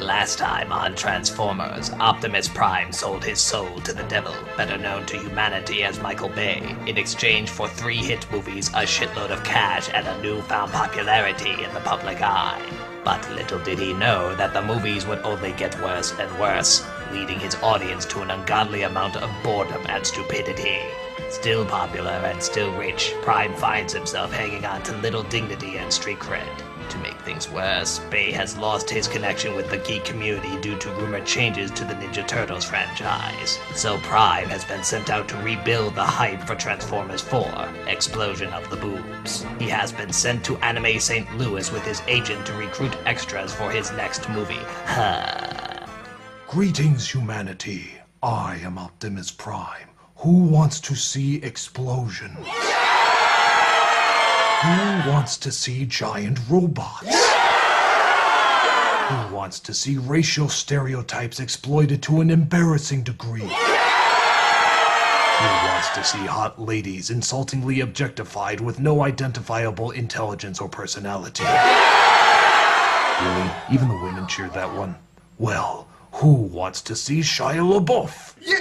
Last time on Transformers, Optimus Prime sold his soul to the devil, better known to humanity as Michael Bay, in exchange for 3 hit movies, a shitload of cash, and a newfound popularity in the public eye. But little did he know that the movies would only get worse and worse, leading his audience to an ungodly amount of boredom and stupidity. Still popular and still rich, Prime finds himself hanging on to little dignity and street cred. To make things worse, Bay has lost his connection with the geek community due to rumored changes to the Ninja Turtles franchise. So Prime has been sent out to rebuild the hype for Transformers 4, Explosion of the Boobs. He has been sent to Anime St. Louis with his agent to recruit extras for his next movie. Greetings, humanity. I am Optimus Prime. Who wants to see explosion? Who wants to see giant robots? Who wants to see racial stereotypes exploited to an embarrassing degree? Who wants to see hot ladies insultingly objectified with no identifiable intelligence or personality? Really? Even the women cheered that one? Well, who wants to see Shia LaBeouf? Yeah.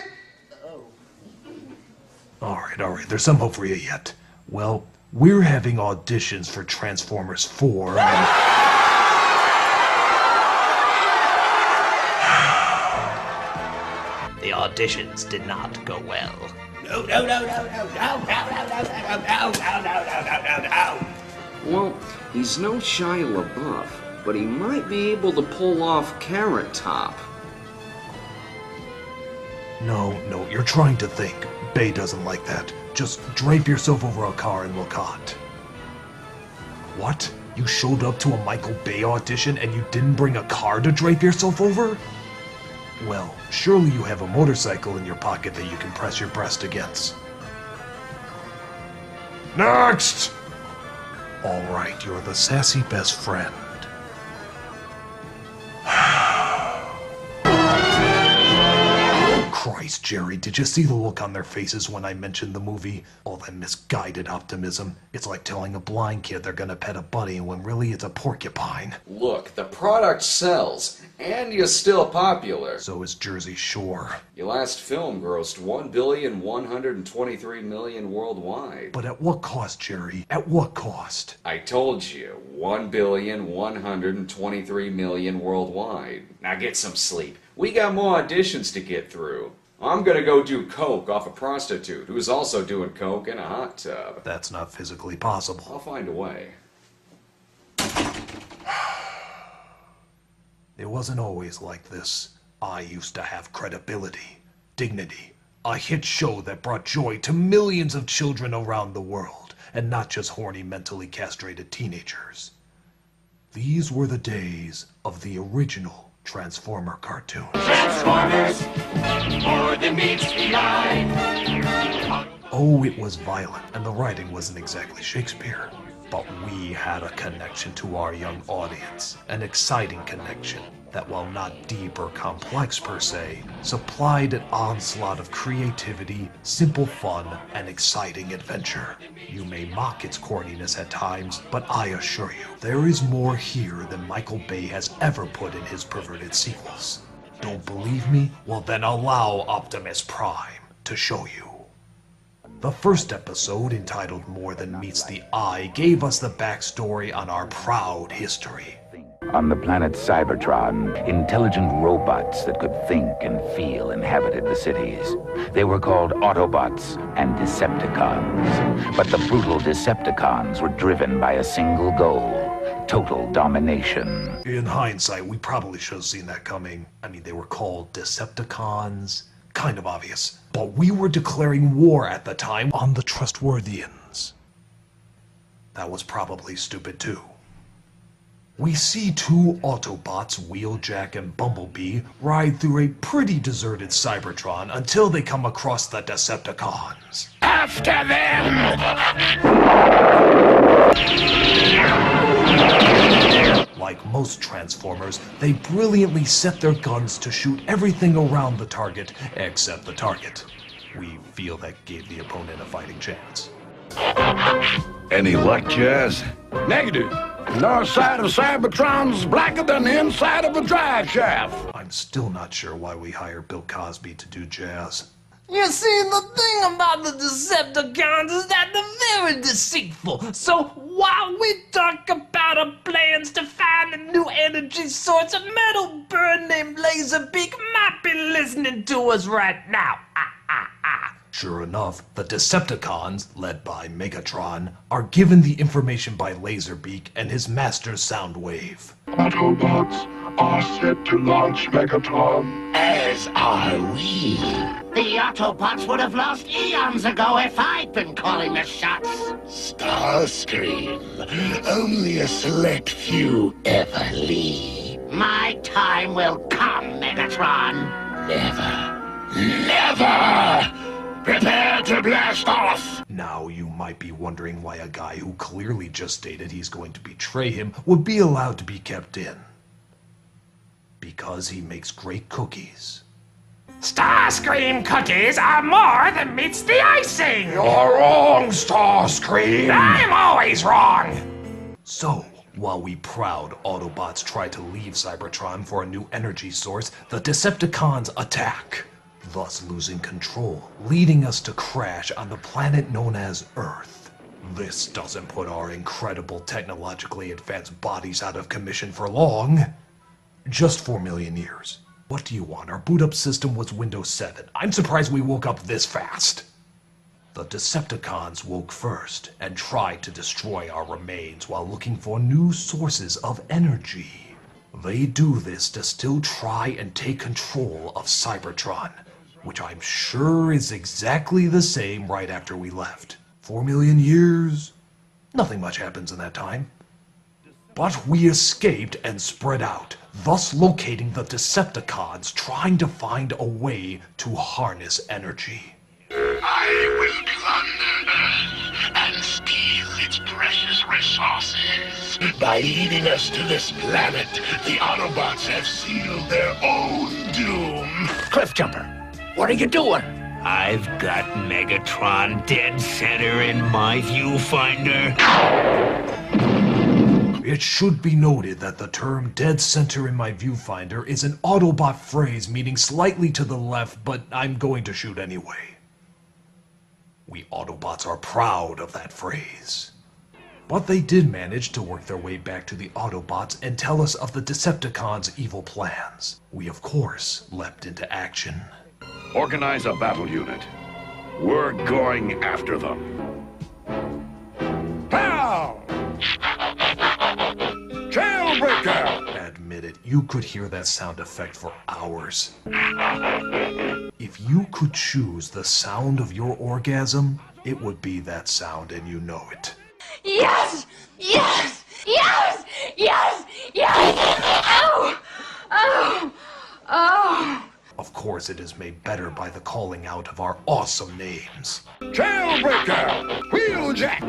Alright, there's some hope for you yet. Well, we're having auditions for Transformers 4 and... The auditions did not go well. No. Well, he's no Shia LaBeouf, but he might be able to pull off Carrot Top. No, you're trying to think. Bay doesn't like that. Just drape yourself over a car and look hot. What? You showed up to a Michael Bay audition and you didn't bring a car to drape yourself over? Well, surely you have a motorcycle in your pocket that you can press your breast against. Next! Alright, you're the sassy best friend. Christ, Jerry, did you see the look on their faces when I mentioned the movie? All that misguided optimism. It's like telling a blind kid they're gonna pet a bunny when really it's a porcupine. Look, the product sells, and you're still popular. So is Jersey Shore. Your last film grossed $1,123,000,000 worldwide. But at what cost, Jerry? At what cost? I told you, $1,123,000,000 worldwide. Now get some sleep. We got more auditions to get through. I'm gonna go do coke off a prostitute who's also doing coke in a hot tub. That's not physically possible. I'll find a way. It wasn't always like this. I used to have credibility, dignity, a hit show that brought joy to millions of children around the world, and not just horny, mentally castrated teenagers. These were the days of the original Transformer cartoon. Transformers, more than meets the eye. Oh, it was violent, and the writing wasn't exactly Shakespeare. But we had a connection to our young audience, an exciting connection that, while not deep or complex per se, supplied an onslaught of creativity, simple fun, and exciting adventure. You may mock its corniness at times, but I assure you, there is more here than Michael Bay has ever put in his perverted sequels. Don't believe me? Well then allow Optimus Prime to show you. The first episode, entitled More Than Meets the Eye, gave us the backstory on our proud history. On the planet Cybertron, intelligent robots that could think and feel inhabited the cities. They were called Autobots and Decepticons. But the brutal Decepticons were driven by a single goal: total domination. In hindsight, we probably should have seen that coming. I mean, they were called Decepticons. Kind of obvious. But we were declaring war at the time on the Trustworthians. That was probably stupid too. We see 2 Autobots, Wheeljack and Bumblebee, ride through a pretty deserted Cybertron until they come across the Decepticons. After them! Like most Transformers, they brilliantly set their guns to shoot everything around the target except the target. We feel that gave the opponent a fighting chance. Any luck, Jazz? Negative. North side of Cybertron's blacker than the inside of a drive shaft. I'm still not sure why we hired Bill Cosby to do jazz. You see, the thing about the Decepticons is that they're very deceitful. So while we talk about our plans to find a new energy source, a metal bird named Laserbeak might be listening to us right now. Sure enough, the Decepticons, led by Megatron, are given the information by Laserbeak and his master Soundwave. Autobots are set to launch Megatron. As are we. The Autobots would have lost eons ago if I'd been calling the shots. Starscream. Only a select few ever leave. My time will come, Megatron. Never! Prepare to blast off! Now you might be wondering why a guy who clearly just stated he's going to betray him would be allowed to be kept in. Because he makes great cookies. Starscream cookies are more than meets the icing! You're wrong, Starscream! I'm always wrong! So, while we proud Autobots try to leave Cybertron for a new energy source, the Decepticons attack, thus losing control, leading us to crash on the planet known as Earth. This doesn't put our incredible technologically advanced bodies out of commission for long. Just 4 million years. What do you want? Our boot-up system was Windows 7. I'm surprised we woke up this fast. The Decepticons woke first and tried to destroy our remains while looking for new sources of energy. They do this to still try and take control of Cybertron, which I'm sure is exactly the same right after we left. 4 million years? Nothing much happens in that time. But we escaped and spread out, thus locating the Decepticons trying to find a way to harness energy. I will plunder Earth and steal its precious resources. By leading us to this planet, the Autobots have sealed their own doom. Cliffjumper, what are you doing? I've got Megatron dead center in my viewfinder. It should be noted that the term dead center in my viewfinder is an Autobot phrase meaning slightly to the left, but I'm going to shoot anyway. We Autobots are proud of that phrase. But they did manage to work their way back to the Autobots and tell us of the Decepticons' evil plans. We of course leapt into action. Organize a battle unit. We're going after them. Pow! Jailbreaker! Admit it, you could hear that sound effect for hours. If you could choose the sound of your orgasm, it would be that sound and you know it. Yes! Yes! Yes! Yes! Yes! Oh! Oh! Oh! Of course, it is made better by the calling out of our awesome names. Jailbreaker! Wheeljack!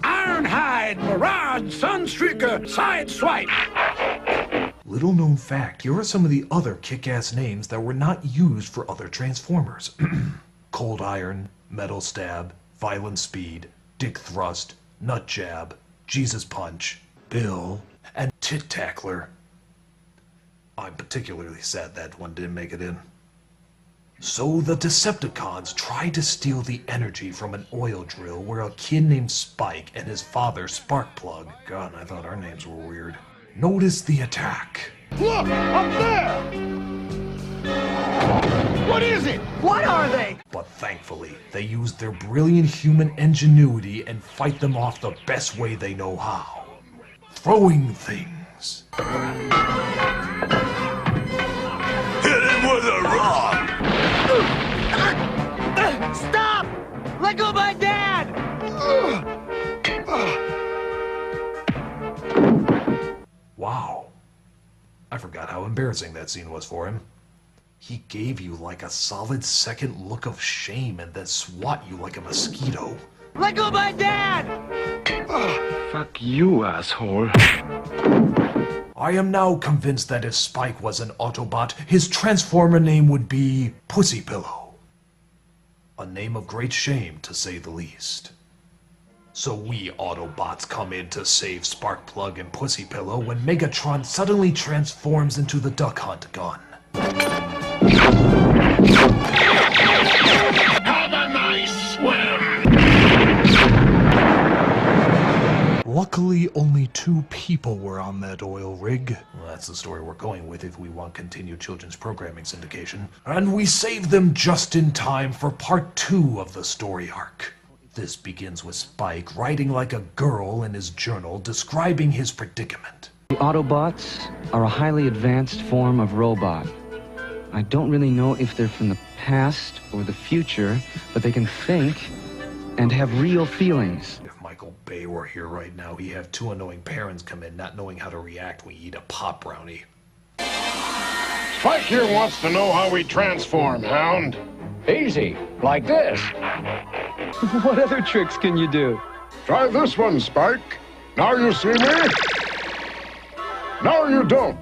Ironhide! Mirage! Sunstreaker! Sideswipe! Little known fact, here are some of the other kick-ass names that were not used for other Transformers. Cold Iron, Metal Stab, Violent Speed, Dick Thrust, Nut Jab, Jesus Punch, Bill, and Tit Tackler. I'm particularly sad that one didn't make it in. So the Decepticons tried to steal the energy from an oil drill where a kid named Spike and his father Sparkplug, God, I thought our names were weird, noticed the attack. Look! Up there! What is it? What are they? But thankfully, they used their brilliant human ingenuity and fight them off the best way they know how. Throwing things. Hit him with a rock! Stop! Let go of my dad! Wow. I forgot how embarrassing that scene was for him. He gave you like a solid second look of shame and then swat you like a mosquito. Let go of my dad! Fuck you, asshole. I am now convinced that if Spike was an Autobot, his Transformer name would be Pussy Pillow. A name of great shame, to say the least. So we Autobots come in to save Sparkplug and Pussy Pillow when Megatron suddenly transforms into the Duck Hunt gun. Have a nice swim! Luckily, only 2 people were on that oil rig. Well, that's the story we're going with if we want continued children's programming syndication. And we saved them just in time for part 2 of the story arc. This begins with Spike writing like a girl in his journal describing his predicament. The Autobots are a highly advanced form of robot. I don't really know if they're from the past or the future, but they can think and have real feelings. If Michael Bay were here right now, he'd have 2 annoying parents come in not knowing how to react when you eat a pop brownie. Spike here wants to know how we transform, Hound. Easy, like this. What other tricks can you do? Try this one, Spike. Now you see me? Now you don't.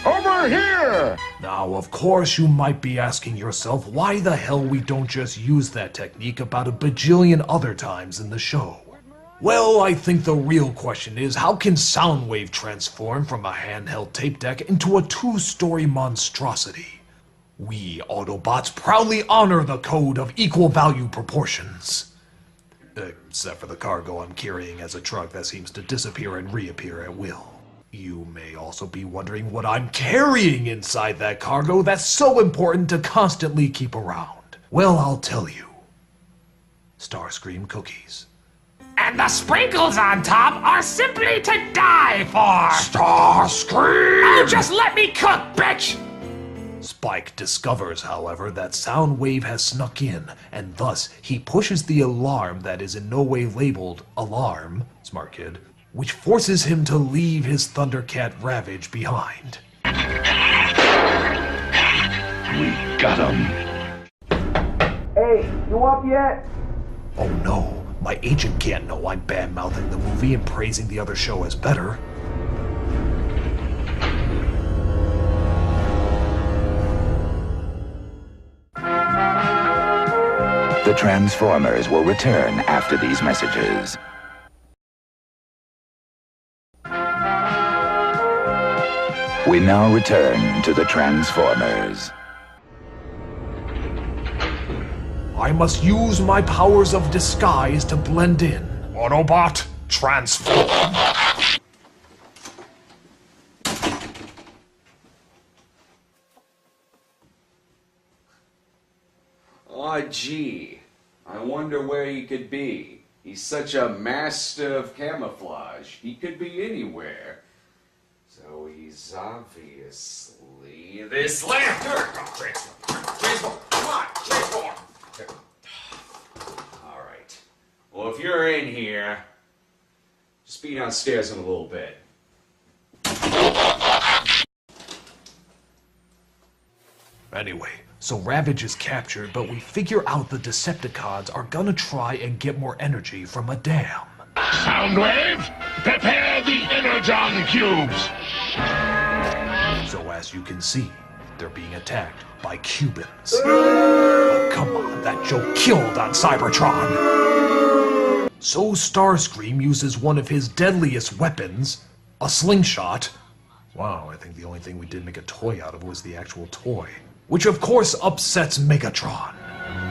Over here! Now, of course, you might be asking yourself why the hell we don't just use that technique about a bajillion other times in the show. Well, I think the real question is, how can Soundwave transform from a handheld tape deck into a 2-story monstrosity? We Autobots proudly honor the code of equal value proportions. Except for the cargo I'm carrying as a truck that seems to disappear and reappear at will. You may also be wondering what I'm carrying inside that cargo that's so important to constantly keep around. Well, I'll tell you. Starscream cookies. And the sprinkles on top are simply to die for! Starscream! Oh, just let me cook, bitch! Spike discovers, however, that Soundwave has snuck in, and thus he pushes the alarm that is in no way labeled alarm, smart kid, which forces him to leave his Thundercat Ravage behind. We got him. Hey, you up yet? Oh no, my agent can't know I'm bad-mouthing the movie and praising the other show as better. The Transformers will return after these messages. We now return to the Transformers. I must use my powers of disguise to blend in. Autobot, transform! Aw, gee. I wonder where he could be. He's such a master of camouflage. He could be anywhere. So he's obviously this lantern. Transform. Come on, transform. All right. Well, if you're in here, just be downstairs in a little bit. Anyway, so Ravage is captured, but we figure out the Decepticons are gonna try and get more energy from a dam. Soundwave, prepare the Energon cubes. So as you can see, they're being attacked by Cubans. Oh, come on, that joke killed on Cybertron. So Starscream uses one of his deadliest weapons, a slingshot. Wow, I think the only thing we did make a toy out of was the actual toy. Which of course upsets Megatron.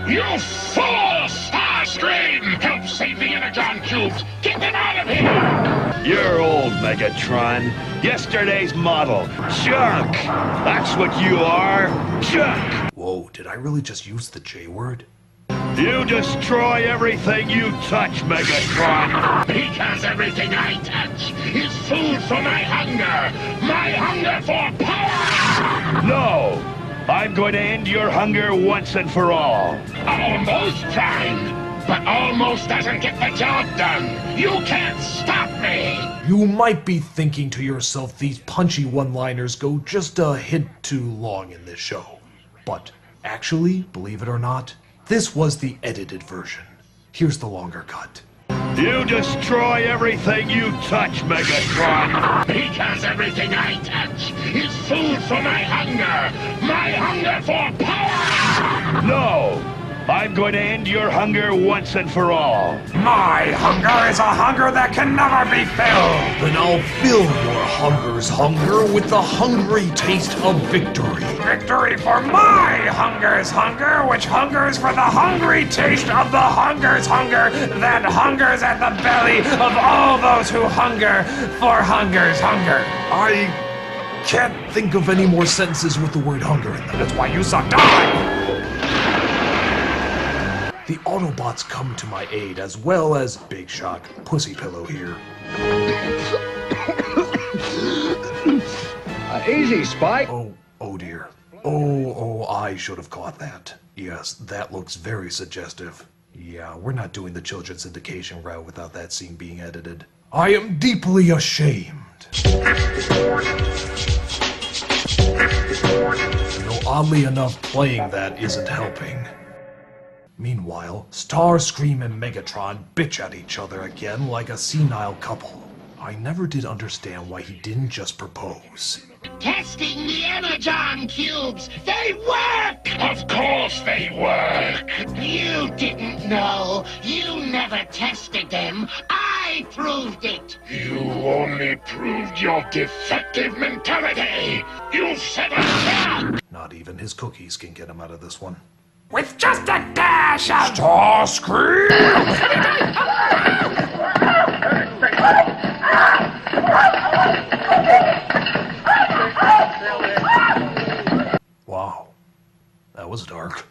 You fool, Starscream! Help save the Energon cubes! Get them out of here! You're old, Megatron. Yesterday's model. Junk! That's what you are. Junk! Whoa, did I really just use the J word? You destroy everything you touch, Megatron. Because everything I touch is food for my hunger! My hunger for power! No! I'm going to end your hunger once and for all. Almost trying, but almost doesn't get the job done. You can't stop me! You might be thinking to yourself these punchy one-liners go just a hint too long in this show. But actually, believe it or not, this was the edited version. Here's the longer cut. You destroy everything you touch, Megatron. Because everything I touch is food for my hunger for power! No! I'm going to end your hunger once and for all. My hunger is a hunger that can never be filled. Then I'll fill your hunger's hunger with the hungry taste of victory. Victory for my hunger's hunger, which hungers for the hungry taste of the hunger's hunger that hungers at the belly of all those who hunger for hunger's hunger. I can't think of any more sentences with the word hunger in them. That's why you suck. Die! The Autobots come to my aid, as well as Big Shock, Pussy Pillow here. Easy, Spike. Oh dear. Oh, I should have caught that. Yes, that looks very suggestive. Yeah, we're not doing the children's syndication route without that scene being edited. I am deeply ashamed. Oddly enough, playing that isn't helping. Meanwhile, Starscream and Megatron bitch at each other again like a senile couple. I never did understand why he didn't just propose. Testing the Energon cubes! They work! Of course they work! You didn't know. You never tested them. I proved it. You only proved your defective mentality! You set us back! Not even his cookies can get him out of this one. With just a dash of Starscream! Wow, that was dark.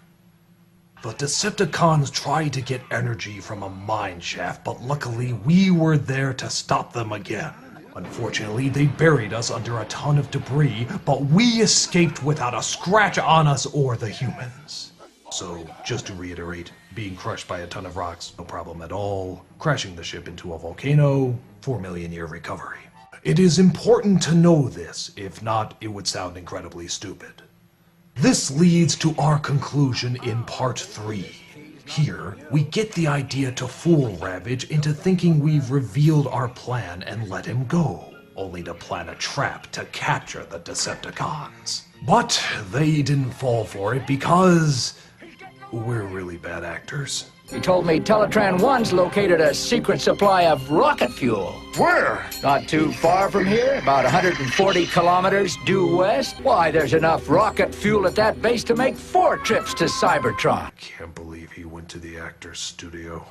The Decepticons tried to get energy from a mine shaft, but luckily we were there to stop them again. Unfortunately, they buried us under a ton of debris, but we escaped without a scratch on us or the humans. So, just to reiterate, being crushed by a ton of rocks, no problem at all. Crashing the ship into a volcano, 4 million year recovery. It is important to know this, if not, it would sound incredibly stupid. This leads to our conclusion in part 3. Here, we get the idea to fool Ravage into thinking we've revealed our plan and let him go, only to plan a trap to capture the Decepticons. But they didn't fall for it because we're really bad actors. He told me Teletran 1's located a secret supply of rocket fuel. Where? Not too far from here, about 140 kilometers due west. Why, there's enough rocket fuel at that base to make 4 trips to Cybertron. Can't believe he went to the actor's studio.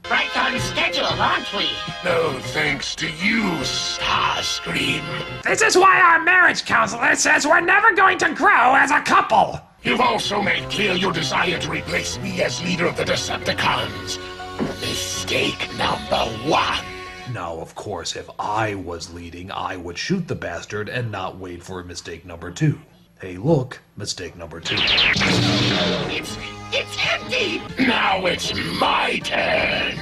Right on schedule, aren't we? No thanks to you, Starscream. This is why our marriage counselor says we're never going to grow as a couple. You've also made clear your desire to replace me as leader of the Decepticons. Mistake number 1. Now, of course, if I was leading, I would shoot the bastard and not wait for mistake number 2. Hey, look, mistake number 2. It's empty! Now it's my turn!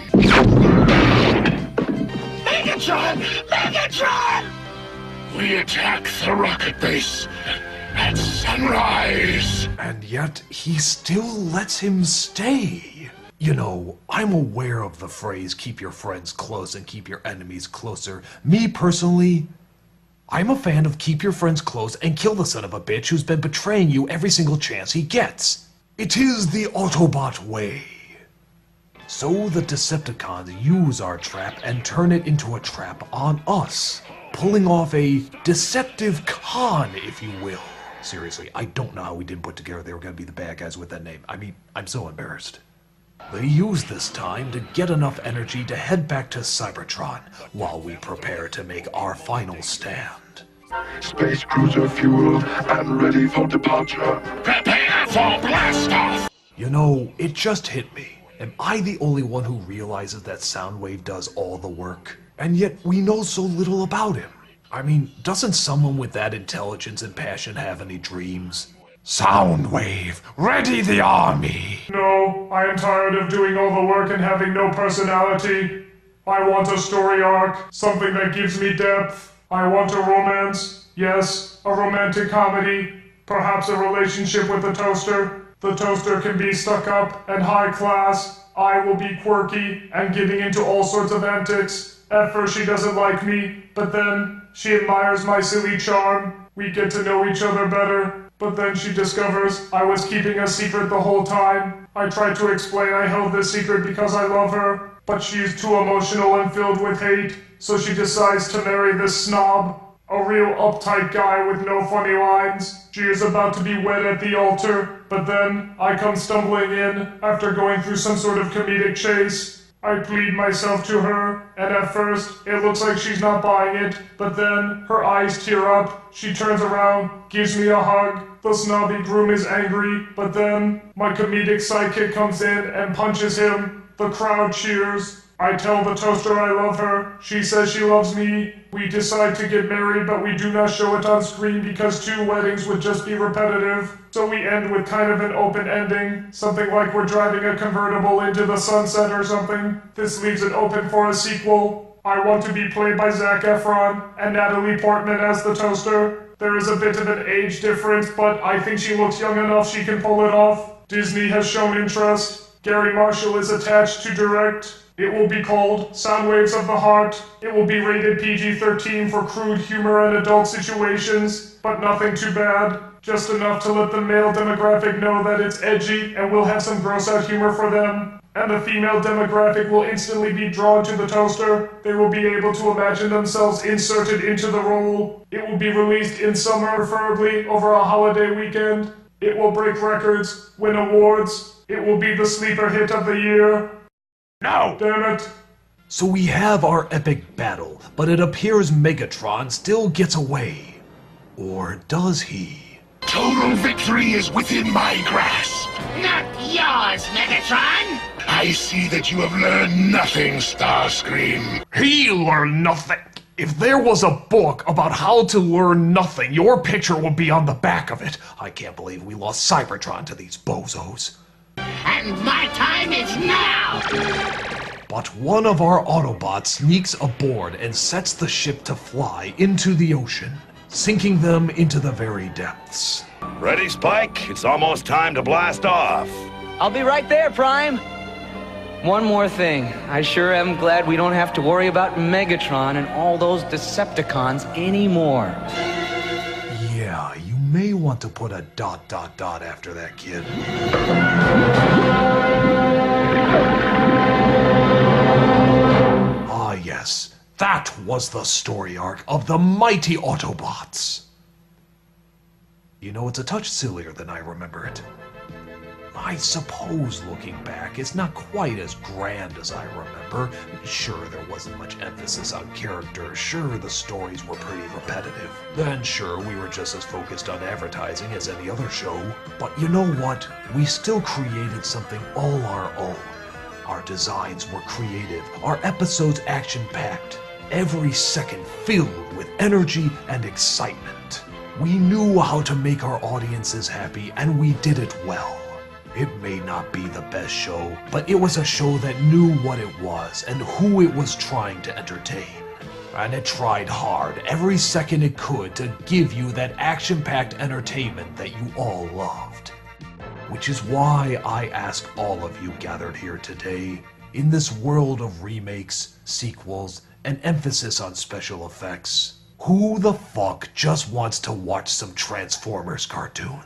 Megatron! Megatron! We attack the rocket base at sunrise! And yet, he still lets him stay. You know, I'm aware of the phrase, keep your friends close and keep your enemies closer. Me, personally, I'm a fan of keep your friends close and kill the son of a bitch who's been betraying you every single chance he gets. It is the Autobot way. So the Decepticons use our trap and turn it into a trap on us, pulling off a deceptive con, if you will. Seriously, I don't know how we didn't put together they were going to be the bad guys with that name. I mean, I'm so embarrassed. They use this time to get enough energy to head back to Cybertron while we prepare to make our final stand. Space cruiser fueled and ready for departure. Prepare for blastoff! You know, it just hit me. Am I the only one who realizes that Soundwave does all the work? And yet we know so little about him. I mean, doesn't someone with that intelligence and passion have any dreams? Soundwave, ready the army! No, I am tired of doing all the work and having no personality. I want a story arc, something that gives me depth. I want a romance, yes, a romantic comedy, perhaps a relationship with the toaster. The toaster can be stuck up and high class. I will be quirky and getting into all sorts of antics. At first she doesn't like me, but then she admires my silly charm. We get to know each other better. But then she discovers I was keeping a secret the whole time. I tried to explain I held this secret because I love her, but she is too emotional and filled with hate, so she decides to marry this snob. A real uptight guy with no funny lines. She is about to be wed at the altar, but then I come stumbling in after going through some sort of comedic chase. I plead myself to her, and at first, it looks like she's not buying it, but then her eyes tear up, she turns around, gives me a hug, the snobby groom is angry, but then my comedic sidekick comes in and punches him. The crowd cheers. I tell the toaster I love her, she says she loves me. We decide to get married, but we do not show it on screen because 2 weddings would just be repetitive. So we end with kind of an open ending, something like we're driving a convertible into the sunset or something. This leaves it open for a sequel. I want to be played by Zac Efron and Natalie Portman as the toaster. There is a bit of an age difference, but I think she looks young enough she can pull it off. Disney has shown interest. Gary Marshall is attached to direct. It will be called Sound Waves of the Heart. It will be rated PG-13 for crude humor and adult situations, but nothing too bad. Just enough to let the male demographic know that it's edgy and will have some gross-out humor for them. And the female demographic will instantly be drawn to the toaster. They will be able to imagine themselves inserted into the role. It will be released in summer, preferably over a holiday weekend. It will break records, win awards. It will be the sleeper hit of the year. No! Damn it. So we have our epic battle, but it appears Megatron still gets away. Or does he? Total victory is within my grasp. Not yours, Megatron! I see that you have learned nothing, Starscream. He learned nothing. If there was a book about how to learn nothing, your picture would be on the back of it. I can't believe we lost Cybertron to these bozos. And my time is now! But one of our Autobots sneaks aboard and sets the ship to fly into the ocean, sinking them into the very depths. Ready, Spike? It's almost time to blast off. I'll be right there, Prime. One more thing. I sure am glad we don't have to worry about Megatron and all those Decepticons anymore. Yeah, you may want to put a ... after that, kid. Ah, yes. That was the story arc of the mighty Autobots. You know, it's a touch sillier than I remember it. I suppose, looking back, it's not quite as grand as I remember. Sure, there wasn't much emphasis on characters. Sure, the stories were pretty repetitive. Then sure, we were just as focused on advertising as any other show. But you know what? We still created something all our own. Our designs were creative, our episodes action-packed, every second filled with energy and excitement. We knew how to make our audiences happy, and we did it well. It may not be the best show, but it was a show that knew what it was and who it was trying to entertain. And it tried hard every second it could to give you that action-packed entertainment that you all loved. Which is why I ask all of you gathered here today, in this world of remakes, sequels, and emphasis on special effects, who the fuck just wants to watch some Transformers cartoons?